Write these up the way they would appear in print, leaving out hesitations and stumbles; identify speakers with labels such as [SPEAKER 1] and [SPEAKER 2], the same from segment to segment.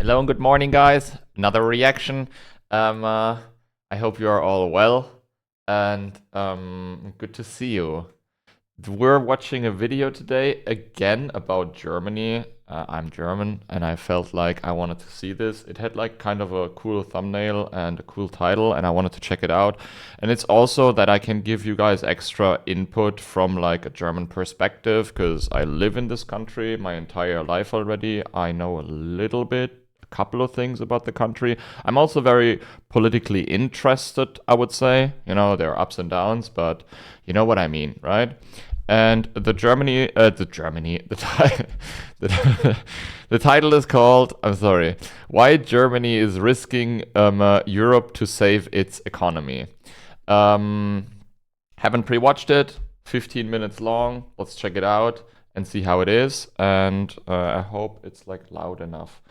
[SPEAKER 1] Hello and good morning, guys. Another reaction. I hope you are all well, and good to see you. We're watching a video today again about Germany. I'm German, and I felt like I wanted to see this. It had like kind of a cool thumbnail and a cool title, and I wanted to check it out. And it's also that I can give you guys extra input from like a German perspective, because I live in this country my entire life already. I know a little bit, couple of things about the country. I'm also very politically interested, I would say. You know, there are ups and downs, but you know what I mean, right? And the title is called, I'm sorry, Why Germany is Risking Europe to Save Its Economy. Haven't pre-watched it, 15 minutes long. Let's check it out and see how it is. And I hope it's like loud enough.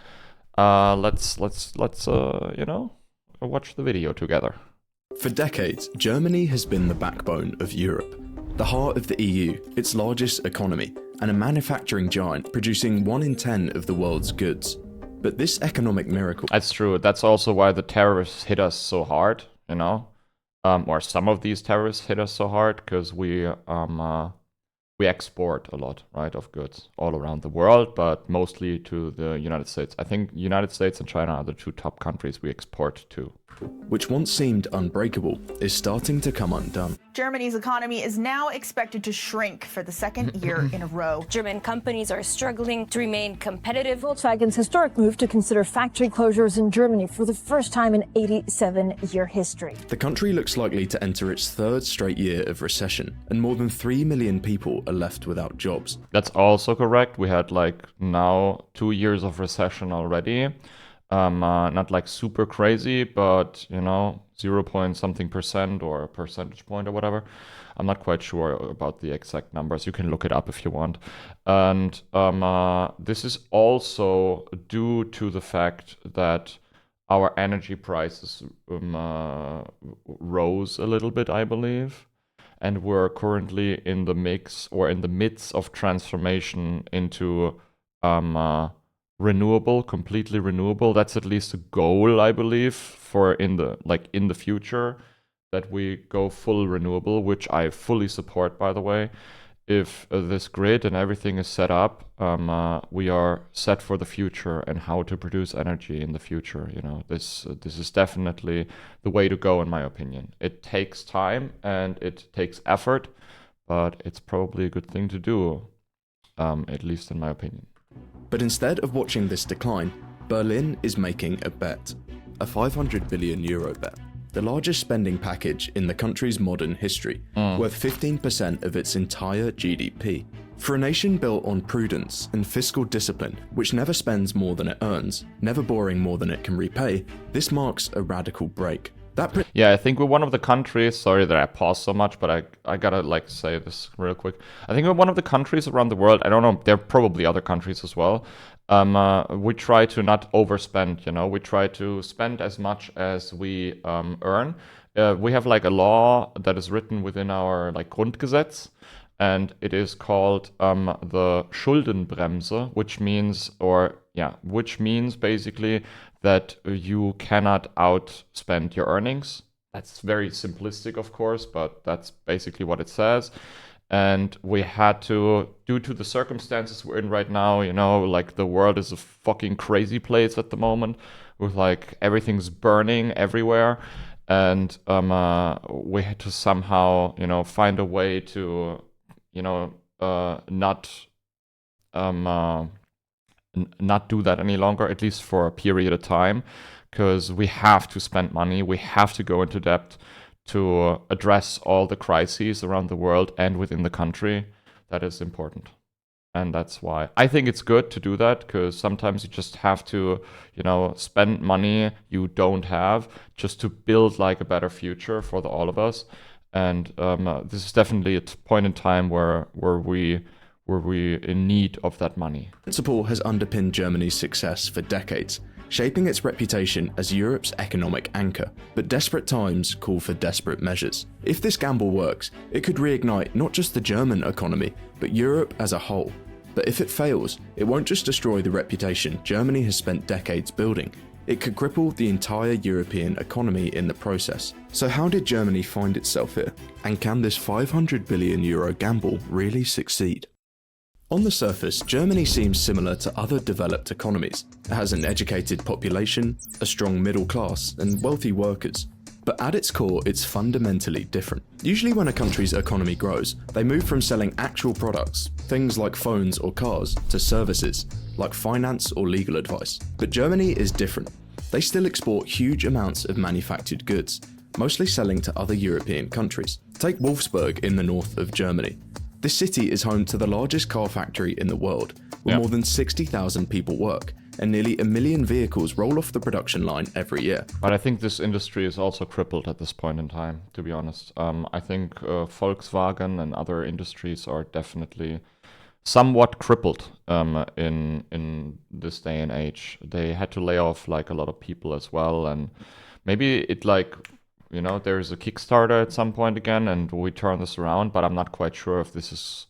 [SPEAKER 1] Let's watch the video together.
[SPEAKER 2] For decades, Germany has been the backbone of Europe, the heart of the EU, its largest economy, and a manufacturing giant producing 1 in 10 of the world's goods. But this economic miracle...
[SPEAKER 1] That's true. That's also why the terrorists hit us so hard, you know? Or some of these terrorists hit us so hard, because we export a lot, right, of goods all around the world, but mostly to the United States. I think United States and China are the two top countries we export to.
[SPEAKER 2] Which once seemed unbreakable, is starting to come undone.
[SPEAKER 3] Germany's economy is now expected to shrink for the second year in a row.
[SPEAKER 4] German companies are struggling to remain competitive.
[SPEAKER 5] Volkswagen's historic move to consider factory closures in Germany for the first time in 87-year history.
[SPEAKER 2] The country looks likely to enter its third straight year of recession, and more than 3 million people are left without jobs.
[SPEAKER 1] That's also correct. We had like now 2 years of recession already. Not like super crazy, but you know, 0 point something percent or a percentage point or whatever. I'm not quite sure about the exact numbers. You can look it up if you want. And this is also due to the fact that our energy prices rose a little bit, I believe. And we're currently in the mix or in the midst of transformation into renewable, completely renewable. That's at least a goal, I believe, for in the future, that we go full renewable, which I fully support, by the way. If this grid and everything is set up, we are set for the future and how to produce energy in the future. You know, this is definitely the way to go, in my opinion. It takes time and it takes effort, but it's probably a good thing to do, at least in my opinion.
[SPEAKER 2] But instead of watching this decline, Berlin is making a bet. A 500 billion euro bet. The largest spending package in the country's modern history, worth 15% of its entire GDP. For a nation built on prudence and fiscal discipline, which never spends more than it earns, never borrowing more than it can repay, this marks a radical break.
[SPEAKER 1] Yeah, I think we're one of the countries, sorry that I paused so much, but I gotta like say this real quick. I think we're one of the countries around the world, I don't know, there are probably other countries as well. We try to not overspend, you know, we try to spend as much as we earn. We have like a law that is written within our like Grundgesetz, and it is called the Schuldenbremse, which means basically that you cannot outspend your earnings. That's very simplistic, of course, but that's basically what it says. And we had to, due to the circumstances we're in right now, you know, like the world is a fucking crazy place at the moment, with like everything's burning everywhere. And we had to somehow, you know, find a way to, you know, not do that any longer, at least for a period of time, because we have to spend money, we have to go into debt to address all the crises around the world and within the country. That is important. And that's why I think it's good to do that, because sometimes you just have to, you know, spend money you don't have just to build like a better future for all of us. And this is definitely a point in time where we in need of that money.
[SPEAKER 2] Principle has underpinned Germany's success for decades, shaping its reputation as Europe's economic anchor. But desperate times call for desperate measures. If this gamble works, it could reignite not just the German economy, but Europe as a whole. But if it fails, it won't just destroy the reputation Germany has spent decades building, it could cripple the entire European economy in the process. So how did Germany find itself here? And can this €500 billion gamble really succeed? On the surface, Germany seems similar to other developed economies. It has an educated population, a strong middle class, and wealthy workers. But at its core, it's fundamentally different. Usually when a country's economy grows, they move from selling actual products, things like phones or cars, to services, like finance or legal advice. But Germany is different. They still export huge amounts of manufactured goods, mostly selling to other European countries. Take Wolfsburg in the north of Germany. This city is home to the largest car factory in the world, where more than 60,000 people work, and nearly 1 million vehicles roll off the production line every year.
[SPEAKER 1] But I think this industry is also crippled at this point in time, to be honest. I think Volkswagen and other industries are definitely somewhat crippled in this day and age. They had to lay off like a lot of people as well, and maybe it like, you know, there's a Kickstarter at some point again and we turn this around, but I'm not quite sure if this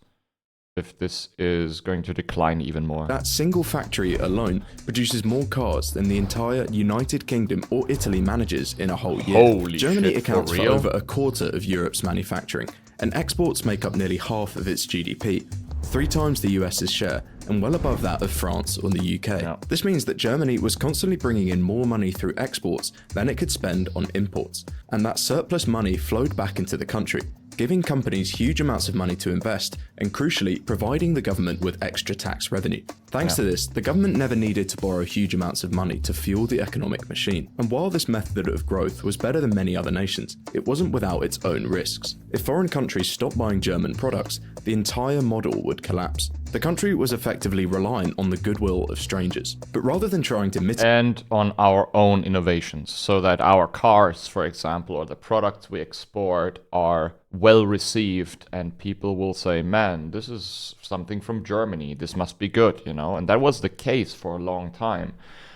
[SPEAKER 1] is going to decline even more.
[SPEAKER 2] That single factory alone produces more cars than the entire United Kingdom or Italy manages in a whole year.
[SPEAKER 1] Holy
[SPEAKER 2] Germany
[SPEAKER 1] shit,
[SPEAKER 2] accounts
[SPEAKER 1] for
[SPEAKER 2] for
[SPEAKER 1] real?
[SPEAKER 2] over a quarter of Europe's manufacturing, and exports make up nearly half of its GDP, 3 times the US's share, and well above that of France or the UK.
[SPEAKER 1] Yeah.
[SPEAKER 2] This means that Germany was constantly bringing in more money through exports than it could spend on imports, and that surplus money flowed back into the country, giving companies huge amounts of money to invest, and crucially, providing the government with extra tax revenue. Thanks to this, the government never needed to borrow huge amounts of money to fuel the economic machine. And while this method of growth was better than many other nations, it wasn't without its own risks. If foreign countries stopped buying German products, the entire model would collapse. The country was effectively reliant on the goodwill of strangers. But rather than trying to mitigate
[SPEAKER 1] And on our own innovations, so that our cars, for example, or the products we export are well received and people will say, man, this is something from Germany, this must be good, you know, and that was the case for a long time.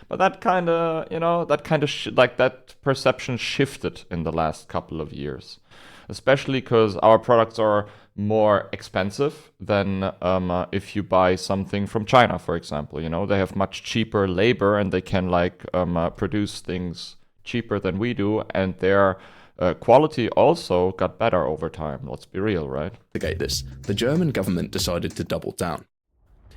[SPEAKER 1] But that kind of, you know, that perception shifted in the last couple of years, especially because our products are more expensive than if you buy something from China, for example. You know, they have much cheaper labor and they can like produce things cheaper than we do, and their quality also got better over time. Let's be real, right?
[SPEAKER 2] this, the German government decided to double down.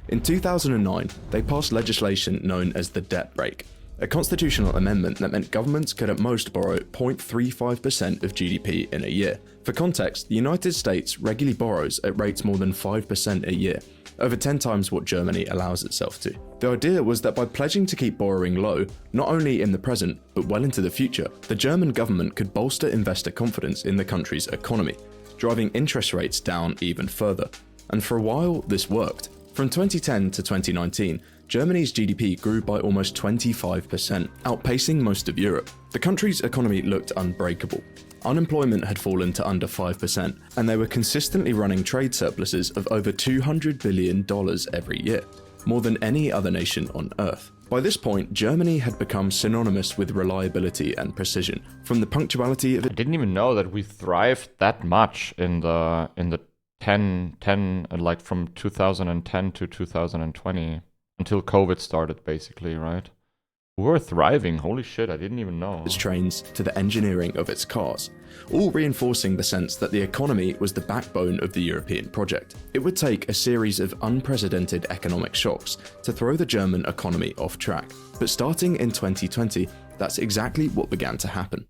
[SPEAKER 2] In 2009, they passed legislation known as the debt brake, a constitutional amendment that meant governments could at most borrow 0.35% of GDP in a year. For context, the United States regularly borrows at rates more than 5% a year, over 10 times what Germany allows itself to. The idea was that by pledging to keep borrowing low, not only in the present, but well into the future, the German government could bolster investor confidence in the country's economy, driving interest rates down even further. And for a while, this worked. From 2010 to 2019, Germany's GDP grew by almost 25%, outpacing most of Europe. The country's economy looked unbreakable. Unemployment had fallen to under 5%, and they were consistently running trade surpluses of over $200 billion every year, more than any other nation on Earth. By this point, Germany had become synonymous with reliability and precision, from the punctuality of
[SPEAKER 1] I didn't even know that we thrived that much in the 10 like from 2010 to 2020 until COVID started, basically, right? We were thriving. Holy shit, I didn't even know.
[SPEAKER 2] its trains to the engineering of its cars, all reinforcing the sense that the economy was the backbone of the European project. It would take a series of unprecedented economic shocks to throw the German economy off track. But starting in 2020, that's exactly what began to happen.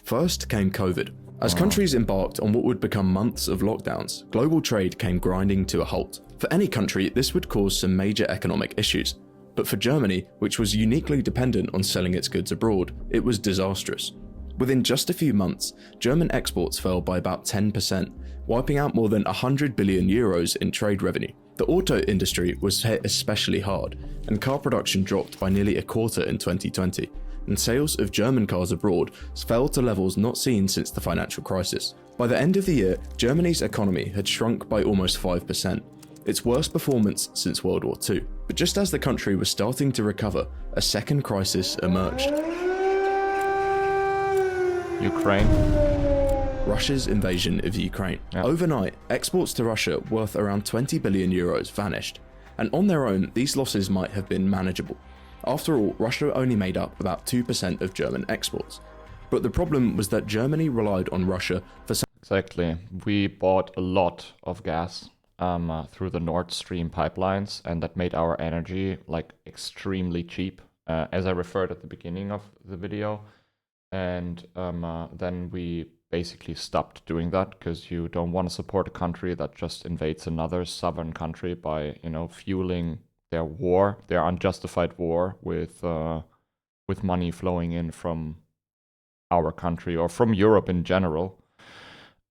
[SPEAKER 2] First came COVID. As countries embarked on what would become months of lockdowns, global trade came grinding to a halt. For any country, this would cause some major economic issues. But for Germany, which was uniquely dependent on selling its goods abroad, it was disastrous. Within just a few months, German exports fell by about 10%, wiping out more than €100 billion in trade revenue. The auto industry was hit especially hard, and car production dropped by nearly a quarter in 2020, and sales of German cars abroad fell to levels not seen since the financial crisis. By the end of the year, Germany's economy had shrunk by almost 5%, its worst performance since World War II. But just as the country was starting to recover, a second crisis emerged.
[SPEAKER 1] Ukraine.
[SPEAKER 2] Russia's invasion of Ukraine.
[SPEAKER 1] Yeah.
[SPEAKER 2] Overnight, exports to Russia worth around €20 billion vanished, and on their own, these losses might have been manageable. After all, Russia only made up about 2% of German exports. But the problem was that Germany relied on Russia for some.
[SPEAKER 1] Exactly. We bought a lot of gas through the Nord Stream pipelines, and that made our energy like extremely cheap, as I referred at the beginning of the video. And then we basically stopped doing that because you don't want to support a country that just invades another sovereign country by, you know, fueling their war, their unjustified war with money flowing in from our country or from Europe in general.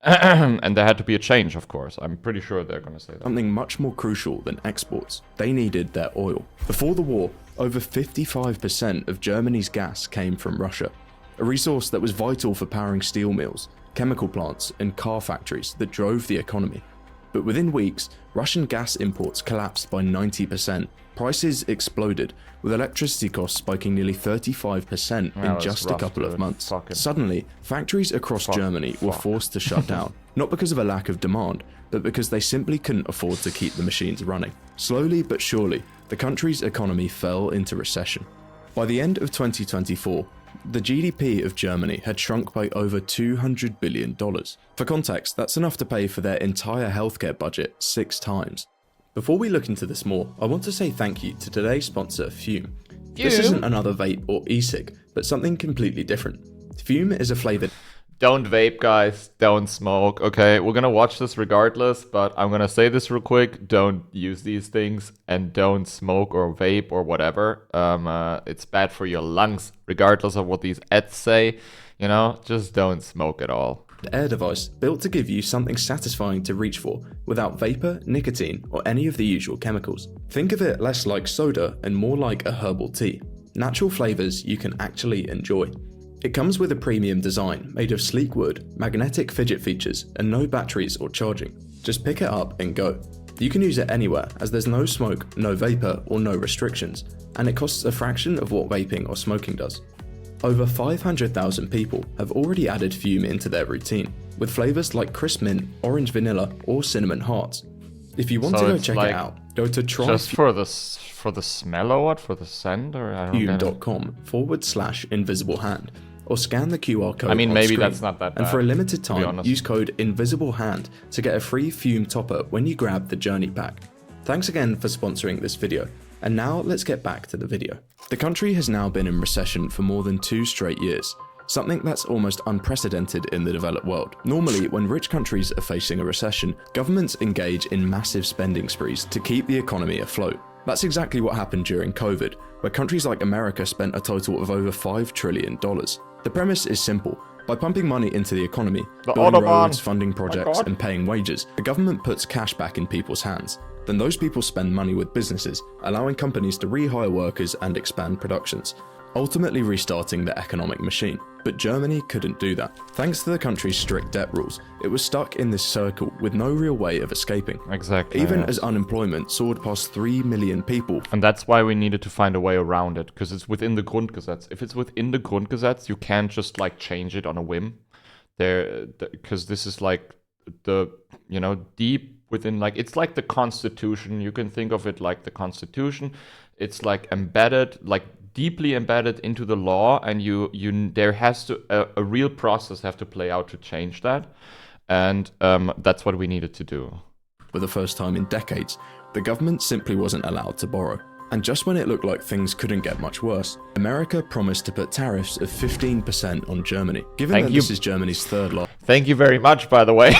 [SPEAKER 1] And there had to be a change, of course. I'm pretty sure they're going to say that.
[SPEAKER 2] Something much more crucial than exports. They needed their oil. Before the war, over 55% of Germany's gas came from Russia, a resource that was vital for powering steel mills, chemical plants, and car factories that drove the economy. But within weeks, Russian gas imports collapsed by 90%. Prices exploded, with electricity costs spiking nearly 35% in just a couple of months. Suddenly, factories across Germany were forced to shut down, not because of a lack of demand, but because they simply couldn't afford to keep the machines running. Slowly but surely, the country's economy fell into recession. By the end of 2024, the GDP of Germany had shrunk by over $200 billion. For context, that's enough to pay for their entire healthcare budget 6 times. Before we look into this more, I want to say thank you to today's sponsor, Fume. This isn't another vape or e-cig, but something completely different. Fume is a flavored.
[SPEAKER 1] Don't vape, guys. Don't smoke. Okay, we're gonna watch this regardless, but I'm gonna say this real quick. Don't use these things and don't smoke or vape or whatever. It's bad for your lungs, regardless of what these ads say. You know, just don't smoke at all.
[SPEAKER 2] Air device built to give you something satisfying to reach for without vapor, nicotine, or any of the usual chemicals. Think of it less like soda and more like a herbal tea. Natural flavors you can actually enjoy. It comes with a premium design made of sleek wood, magnetic fidget features, and no batteries or charging. Just pick it up and go. You can use it anywhere as there's no smoke, no vapor, or no restrictions, and it costs a fraction of what vaping or smoking does. Over 500,000 people have already added Fume into their routine, with flavors like crisp mint, orange vanilla, or cinnamon hearts. If you want to go check it out, go to try
[SPEAKER 1] just for the smell or what? For the scent? Or I don't get it.
[SPEAKER 2] Fume.com/invisible hand, or scan the QR code.
[SPEAKER 1] I mean,
[SPEAKER 2] on
[SPEAKER 1] maybe
[SPEAKER 2] screen.
[SPEAKER 1] that's not that bad.
[SPEAKER 2] And for a limited time, use code INVISIBLEHAND to get a free Fume topper when you grab the Journey Pack. Thanks again for sponsoring this video. And now let's get back to the video. The country has now been in recession for more than 2 straight years, something that's almost unprecedented in the developed world. Normally, when rich countries are facing a recession, governments engage in massive spending sprees to keep the economy afloat. That's exactly what happened during COVID, where countries like America spent a total of over $5 trillion. The premise is simple. By pumping money into the economy, building roads, funding projects, and paying wages, the government puts cash back in people's hands. Then those people spend money with businesses, allowing companies to rehire workers and expand productions, ultimately restarting the economic machine. But Germany couldn't do that. Thanks to the country's strict debt rules, it was stuck in this circle with no real way of escaping.
[SPEAKER 1] Exactly.
[SPEAKER 2] Even as unemployment soared past 3 million people.
[SPEAKER 1] And that's why we needed to find a way around it, because it's within the Grundgesetz. If it's within the Grundgesetz, you can't just like change it on a whim. Because this is like the, you know, deep within, like, it's like the Constitution. You can think of it like the Constitution. It's like embedded, like deeply embedded into the law, and there has to a real process have to play out to change that, and that's what we needed to do.
[SPEAKER 2] For the first time in decades, the government simply wasn't allowed to borrow. And just when it looked like things couldn't get much worse, America promised to put tariffs of 15% on Germany. Given that this is Germany's third
[SPEAKER 1] Thank you very much, by the way.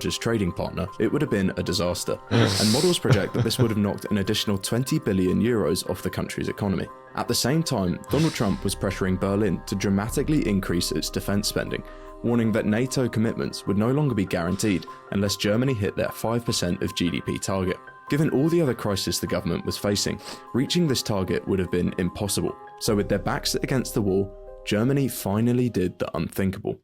[SPEAKER 2] largest trading partner, it would have been a disaster. And models project that this would have knocked an additional 20 billion euros off the country's economy. At the same time, Donald Trump was pressuring Berlin to dramatically increase its defense spending, warning that NATO commitments would no longer be guaranteed unless Germany hit their 5% of GDP target. Given all the other crises the government was facing, reaching this target would have been impossible. So with their backs against the wall, Germany finally did the unthinkable.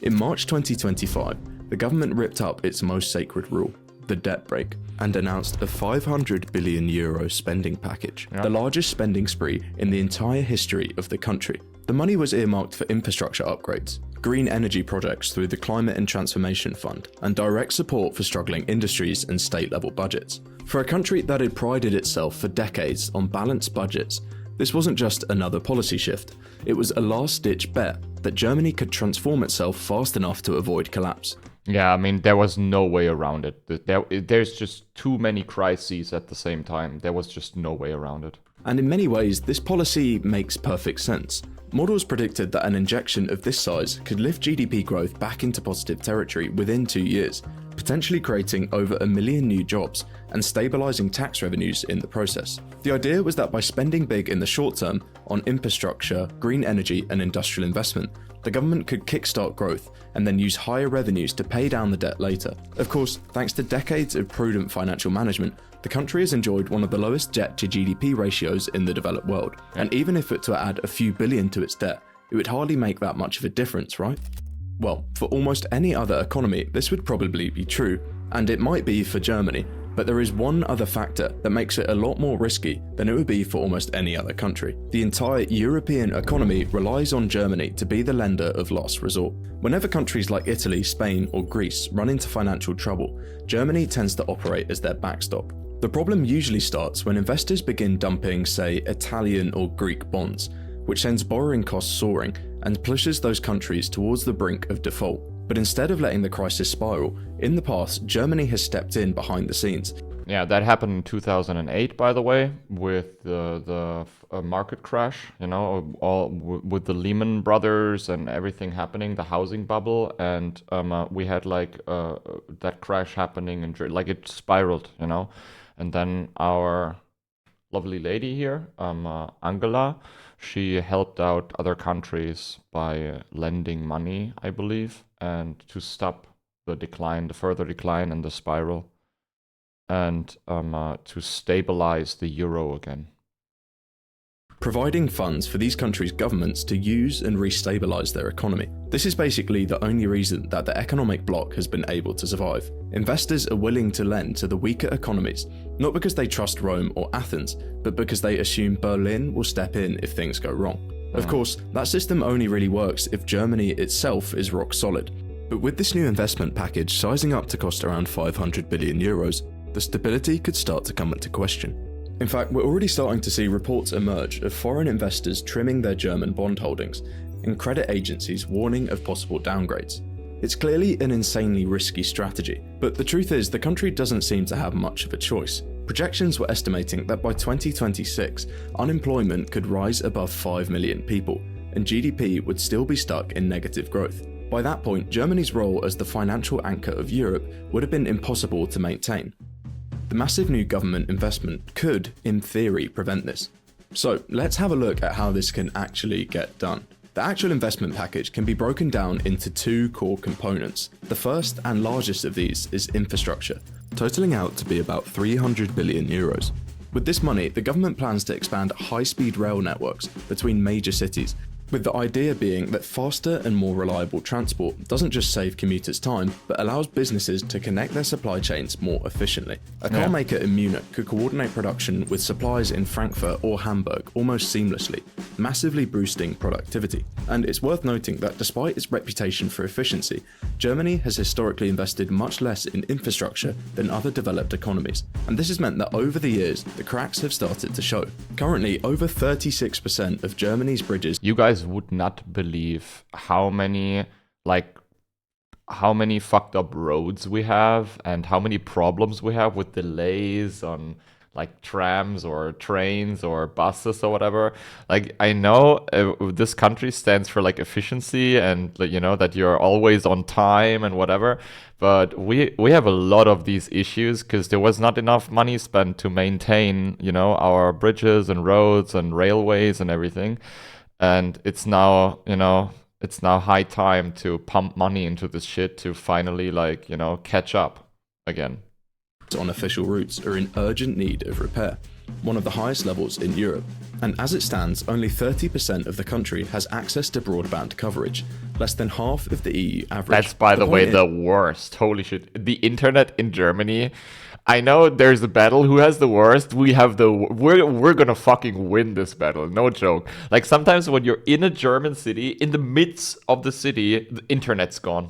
[SPEAKER 2] In March 2025, the government ripped up its most sacred rule, the debt brake, and announced a 500 billion euro spending package, the largest spending spree in the entire history of the country. The money was earmarked for infrastructure upgrades, green energy projects through the Climate and Transformation Fund, and direct support for struggling industries and state-level budgets. For a country that had prided itself for decades on balanced budgets, this wasn't just another policy shift, it was a last-ditch bet that Germany could transform itself fast enough to avoid collapse.
[SPEAKER 1] Yeah, I mean, there was no way around it. There's just too many crises at the same time. There was just no way around it.
[SPEAKER 2] And in many ways, this policy makes perfect sense. Models predicted that an injection of this size could lift GDP growth back into positive territory within 2 years, potentially creating over 1 million new jobs and stabilising tax revenues in the process. The idea was that by spending big in the short term on infrastructure, green energy and industrial investment, the government could kickstart growth and then use higher revenues to pay down the debt later. Of course, thanks to decades of prudent financial management, the country has enjoyed one of the lowest debt to GDP ratios in the developed world. And even if it were to add a few billion to its debt, it would hardly make that much of a difference, right? Well, for almost any other economy, this would probably be true, and it might be for Germany, but there is one other factor that makes it a lot more risky than it would be for almost any other country. The entire European economy relies on Germany to be the lender of last resort. Whenever countries like Italy, Spain, or Greece run into financial trouble, Germany tends to operate as their backstop. The problem usually starts when investors begin dumping, say, Italian or Greek bonds, which sends borrowing costs soaring and pushes those countries towards the brink of default. But instead of letting the crisis spiral, in the past, Germany has stepped in behind the scenes.
[SPEAKER 1] Yeah, that happened in 2008, by the way, with the market crash, you know, all with the Lehman Brothers and everything happening, the housing bubble, and we had like that crash happening, and like it spiraled, you know, and then our lovely lady here, Angela, she helped out other countries by lending money, I believe, and to stop the decline, the further decline and the spiral, and to stabilize the euro again.
[SPEAKER 2] Providing funds for these countries' governments to use and restabilize their economy. This is basically the only reason that the economic bloc has been able to survive. Investors are willing to lend to the weaker economies, not because they trust Rome or Athens, but because they assume Berlin will step in if things go wrong. Of course, that system only really works if Germany itself is rock solid. But with this new investment package sizing up to cost around 500 billion euros, the stability could start to come into question. In fact, we're already starting to see reports emerge of foreign investors trimming their German bond holdings, and credit agencies warning of possible downgrades. It's clearly an insanely risky strategy, but the truth is the country doesn't seem to have much of a choice. Projections were estimating that by 2026, unemployment could rise above 5 million people, and GDP would still be stuck in negative growth. By that point, Germany's role as the financial anchor of Europe would have been impossible to maintain. The massive new government investment could, in theory, prevent this. So let's have a look at how this can actually get done. The actual investment package can be broken down into two core components. The first and largest of these is infrastructure, totaling out to be about 300 billion euros. With this money, the government plans to expand high-speed rail networks between major cities, with the idea being that faster and more reliable transport doesn't just save commuters time, but allows businesses to connect their supply chains more efficiently. A car maker in Munich could coordinate production with suppliers in Frankfurt or Hamburg almost seamlessly, massively boosting productivity. And it's worth noting that despite its reputation for efficiency, Germany has historically invested much less in infrastructure than other developed economies. And this has meant that over the years, the cracks have started to show. Currently, over 36% of Germany's bridges—
[SPEAKER 1] You guys would not believe how many fucked up roads we have and how many problems we have with delays on like trams or trains or buses or whatever. Like, I know this country stands for like efficiency and, you know, that you're always on time and whatever, but we have a lot of these issues because there was not enough money spent to maintain, you know, our bridges and roads and railways and everything. And it's now, you know, it's now high time to pump money into this shit to finally, like, you know, catch up again.
[SPEAKER 2] On official routes are in urgent need of repair, one of the highest levels in Europe. And as it stands, only 30% of the country has access to broadband coverage, less than half of the EU average.
[SPEAKER 1] That's, by the way, the worst. Holy shit. The internet in Germany, I know there's a battle. Who has the worst? We're gonna fucking win this battle. No joke. Like sometimes when you're in a German city, in the midst of the city, the internet's gone.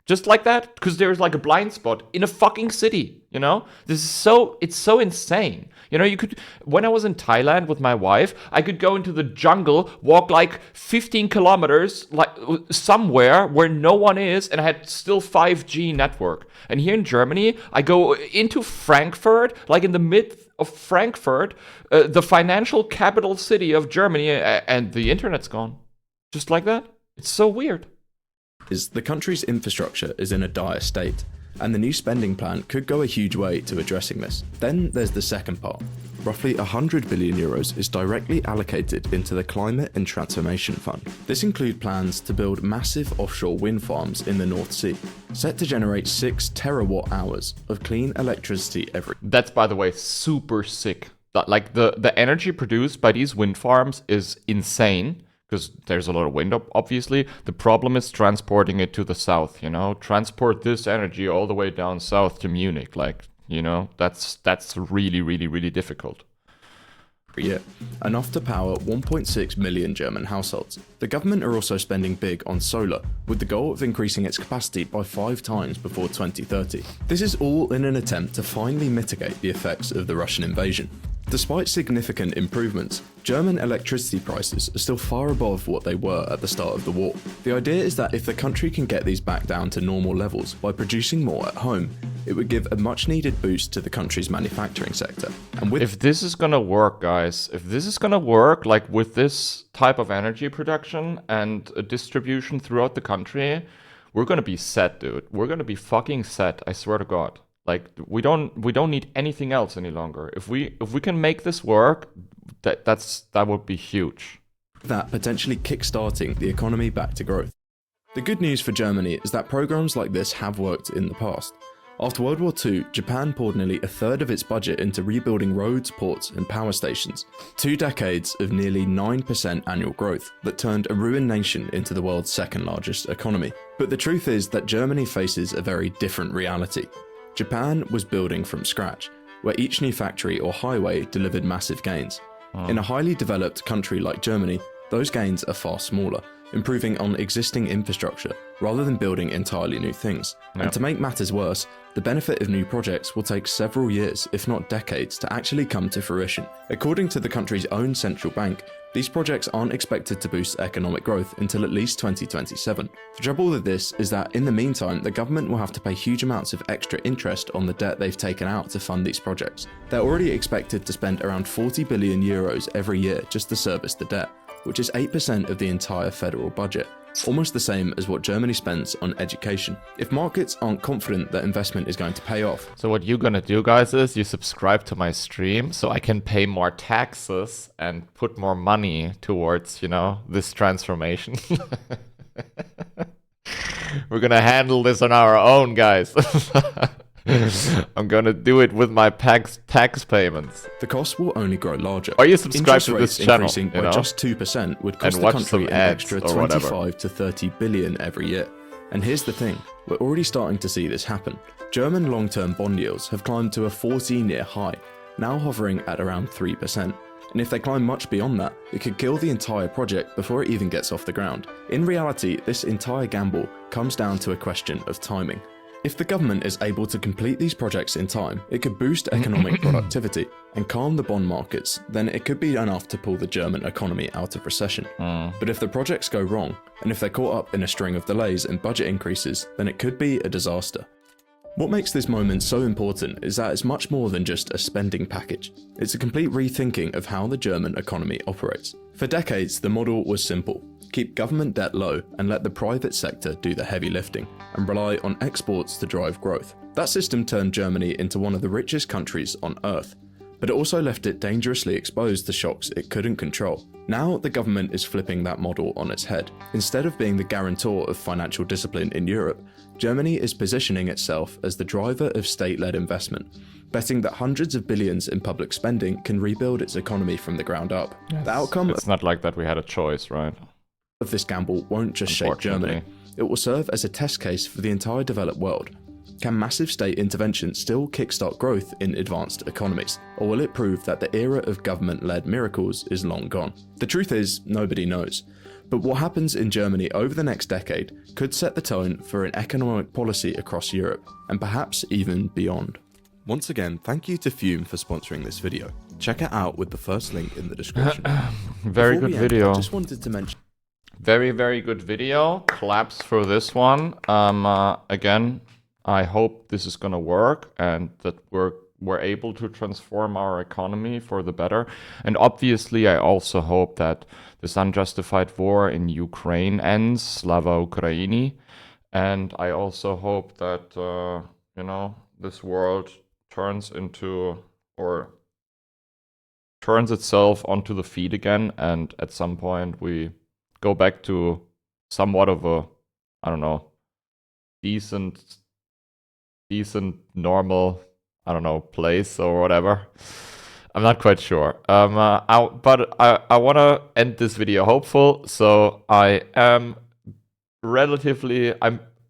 [SPEAKER 1] Just like that, because there's like a blind spot in a fucking city, you know? It's so insane. You know, when I was in Thailand with my wife, I could go into the jungle, walk like 15 kilometers, like somewhere where no one is, and I had still 5G network. And here in Germany, I go into Frankfurt, like in the mid of Frankfurt, the financial capital city of Germany, and the internet's gone. Just like that. It's so weird.
[SPEAKER 2] The country's infrastructure is in a dire state, and the new spending plan could go a huge way to addressing this. Then there's the second part. Roughly 100 billion euros is directly allocated into the Climate and Transformation Fund. This includes plans to build massive offshore wind farms in the North Sea, set to generate 6 terawatt hours of clean electricity every.
[SPEAKER 1] That's, by the way, super sick. Like the energy produced by these wind farms is insane. Because there's a lot of wind, obviously. The problem is transporting it to the south, you know? Transport this energy all the way down south to Munich. Like, you know, that's really, really, really difficult.
[SPEAKER 2] Yeah, enough to power 1.6 million German households. The government are also spending big on solar, with the goal of increasing its capacity by 5 times before 2030. This is all in an attempt to finally mitigate the effects of the Russian invasion. Despite significant improvements, German electricity prices are still far above what they were at the start of the war. The idea is that if the country can get these back down to normal levels by producing more at home, it would give a much needed boost to the country's manufacturing sector. And
[SPEAKER 1] if this is gonna work, guys, if this is gonna work, like with this type of energy production and distribution throughout the country, we're gonna be set, dude. We're gonna be fucking set, I swear to God. Like we don't need anything else any longer. If we can make this work, that would be huge.
[SPEAKER 2] That potentially kickstarting the economy back to growth. The good news for Germany is that programs like this have worked in the past. After World War II, Japan poured nearly a third of its budget into rebuilding roads, ports, and power stations. 2 decades of nearly 9% annual growth that turned a ruined nation into the world's second largest economy. But the truth is that Germany faces a very different reality. Japan was building from scratch, where each new factory or highway delivered massive gains. In a highly developed country like Germany, those gains are far smaller, improving on existing infrastructure rather than building entirely new things. And to make matters worse, the benefit of new projects will take several years, if not decades, to actually come to fruition. According to the country's own central bank, these projects aren't expected to boost economic growth until at least 2027. The trouble with this is that in the meantime, the government will have to pay huge amounts of extra interest on the debt they've taken out to fund these projects. They're already expected to spend around 40 billion euros every year just to service the debt, which is 8% of the entire federal budget, almost the same as what Germany spends on education. If markets aren't confident that investment is going to pay off.
[SPEAKER 1] So what you're gonna do, guys, is you subscribe to my stream so I can pay more taxes and put more money towards, you know, this transformation. We're gonna handle this on our own, guys. I'm gonna do it with my tax payments.
[SPEAKER 2] The cost will only grow larger.
[SPEAKER 1] Are you subscribed to this channel?
[SPEAKER 2] Increasing by just 2% would cost the country an extra 25 to 30 billion every year. And here's the thing, we're already starting to see this happen. German long-term bond yields have climbed to a 14-year high, now hovering at around 3%. And if they climb much beyond that, it could kill the entire project before it even gets off the ground. In reality, this entire gamble comes down to a question of timing. If the government is able to complete these projects in time, it could boost economic productivity and calm the bond markets, then it could be enough to pull the German economy out of recession. But if the projects go wrong, and if they're caught up in a string of delays and budget increases, then it could be a disaster. What makes this moment so important is that it's much more than just a spending package. It's a complete rethinking of how the German economy operates. For decades, the model was simple. Keep government debt low and let the private sector do the heavy lifting, and rely on exports to drive growth. That system turned Germany into one of the richest countries on earth, but it also left it dangerously exposed to shocks it couldn't control. Now the government is flipping that model on its head. Instead of being the guarantor of financial discipline in Europe, Germany is positioning itself as the driver of state-led investment, betting that hundreds of billions in public spending can rebuild its economy from the ground up. The outcome
[SPEAKER 1] it's not like that we had a choice, right?
[SPEAKER 2] Of this gamble won't just shake Germany. It will serve as a test case for the entire developed world. Can massive state intervention still kickstart growth in advanced economies, or will it prove that the era of government-led miracles is long gone? The truth is, nobody knows. But what happens in Germany over the next decade could set the tone for an economic policy across Europe, and perhaps even beyond. Once again, thank you to Fume for sponsoring this video. Check it out with the first link in the description.
[SPEAKER 1] Very
[SPEAKER 2] Before
[SPEAKER 1] good
[SPEAKER 2] we end,
[SPEAKER 1] video.
[SPEAKER 2] I just wanted to mention.
[SPEAKER 1] Very, very good video. Claps for this one. Again, I hope this is gonna work and that we're able to transform our economy for the better. And obviously, I also hope that this unjustified war in Ukraine ends, Slava Ukraini. And I also hope that, you know, this world turns itself onto the feet again, and at some point we go back to somewhat of a, I don't know, decent, normal, I don't know, place or whatever. I'm not quite sure. But I want to end this video hopeful. So I am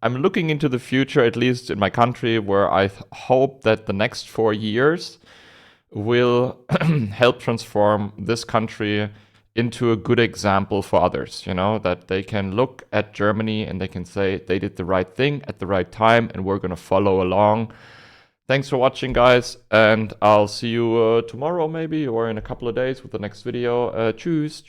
[SPEAKER 1] I'm looking into the future, at least in my country, where I hope that the next 4 years will help transform this country into a good example for others, you know, that they can look at Germany and they can say they did the right thing at the right time and we're going to follow along. Thanks for watching, guys, and I'll see you tomorrow maybe, or in a couple of days with the next video. Tschüss.